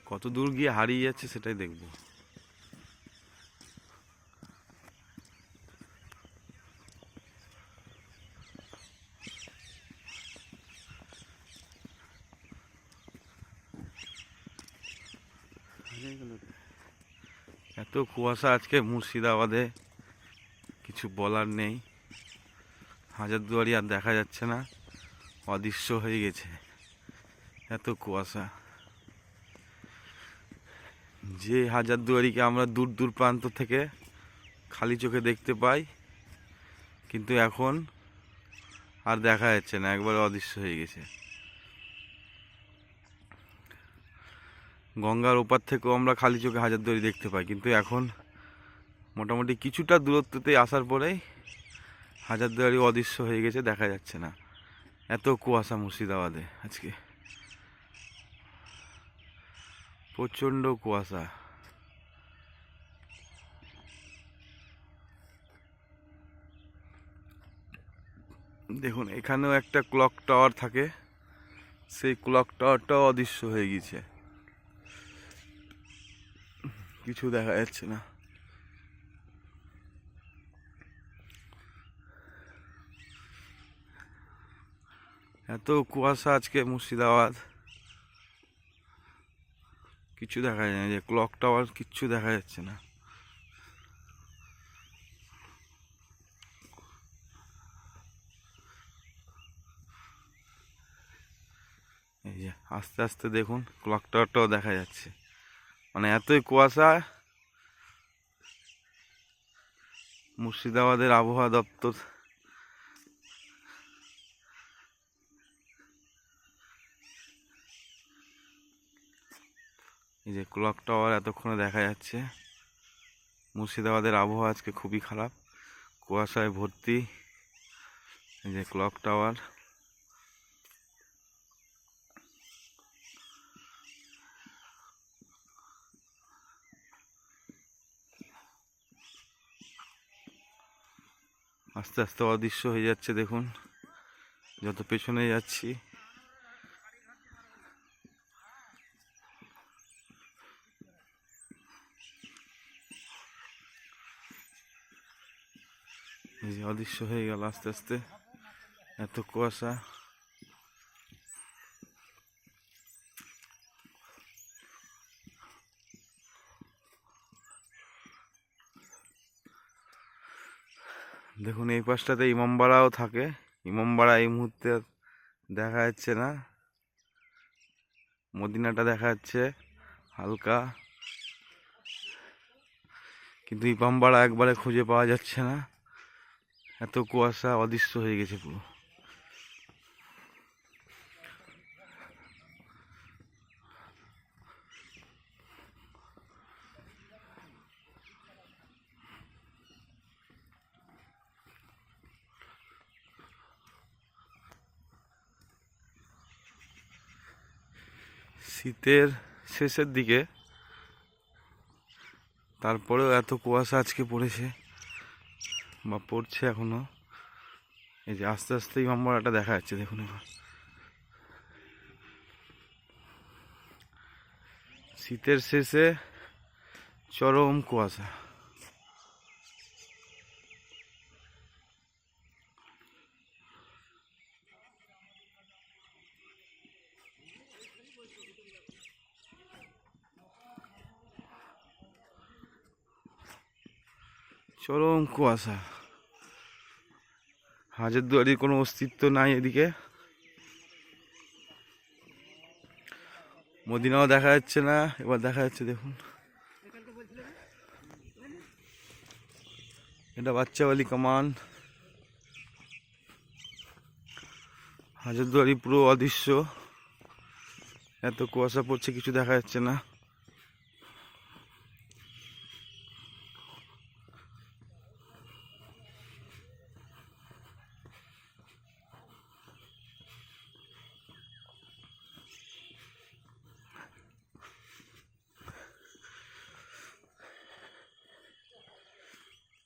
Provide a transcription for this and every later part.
কত দূর গিয়ে হারিয়ে যাচ্ছে সেটাই দেখব। এত কুয়াশা আজকে মুর্শিদাবাদে, কিছু বলার নেই। হাজারদুয়ারি আর দেখা যাচ্ছে না, অদৃশ্য হয়ে গেছে, এত কুয়াশা। যে হাজারদুয়ারিকে আমরা দূর দূর প্রান্ত থেকে খালি চোখে দেখতে পাই, কিন্তু এখন আর দেখা যাচ্ছে না, একবারে অদৃশ্য হয়ে গেছে। গঙ্গার ওপার থেকেও আমরা খালি চোখে হাজারদুয়ারি দেখতে পাই, কিন্তু এখন মোটামুটি কিছুটা দূরত্বতে আসার পরেই হাজারদুয়ারি অদৃশ্য হয়ে গেছে, দেখা যাচ্ছে না। এত কুয়াশা মুর্শিদাবাদে আজকে, প্রচণ্ড কুয়াশা। দেখুন এখানেও একটা ক্লক টাওয়ার থাকে, সেই ক্লক টাওয়ারটাও অদৃশ্য হয়ে গেছে, কিছু দেখা যাচ্ছে না। এত কুয়াশা আজকে মুর্শিদাবাদ, কিছু দেখা যায় না। যে ক্লক টাওয়ার, কিচ্ছু দেখা যাচ্ছে না। এই যে আস্তে আস্তে দেখুন ক্লক টাওয়ারটাও দেখা যাচ্ছে, মানে এতই কুয়াশা। মুর্শিদাবাদের আবহাওয়া দপ্তর এই যে ক্লক টাওয়ার এতক্ষণে দেখা যাচ্ছে। মুর্শিদাবাদের আবহাওয়া আজকে খুবই খারাপ, কুয়াশায় ভর্তি। এই যে ক্লক টাওয়ার, আস্তে আস্তে অদৃশ্য হয়ে যাচ্ছে। দেখুন যত পেছনে যাচ্ছি, এই যে অদৃশ্য হয়ে গেল আস্তে আস্তে, এত কুয়াশা। দেখুন এই পাশটাতে ইমামবাড়াও থাকে, ইমামবাড়া এই মুহূর্তে আর দেখা যাচ্ছে না। মদিনাটা দেখা যাচ্ছে হালকা, কিন্তু ইমামবাড়া একবারে খুঁজে পাওয়া যাচ্ছে না, এত কুয়াশা, অদৃশ্য হয়ে গেছে পুরো। শীতের শেষের দিকে, তারপরেও এত কুয়াশা আজকে পড়েছে বা পড়ছে এখনো। এই যে আস্তে আস্তে ইমামবাড়াটা দেখা যাচ্ছে, দেখুন এবার। শীতের শেষে চরম কুয়াশা। চরম কুয়াশা, হাজারদুয়ারির কোনো অস্তিত্ব নাই এদিকে। মদিনাও দেখা যাচ্ছে না, এবার দেখা যাচ্ছে দেখুন। এটা বাচ্চাবালি কামান, হাজারদুয়ারি পুরো অদৃশ্য, এত কুয়াশা পড়ছে কিছু দেখা যাচ্ছে না।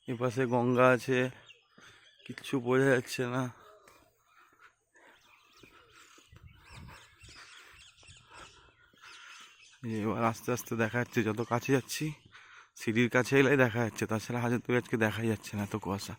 এপাশে গঙ্গা আছে, কিচ্ছু বোঝা যাচ্ছে না। এবার আস্তে আস্তে দেখা যাচ্ছে, যত কাছে যাচ্ছি সিঁড়ির কাছে এলে দেখা যাচ্ছে, তাছাড়া হাজারদুয়ারি আজকে দেখাই যাচ্ছে না, এত কুয়াশা।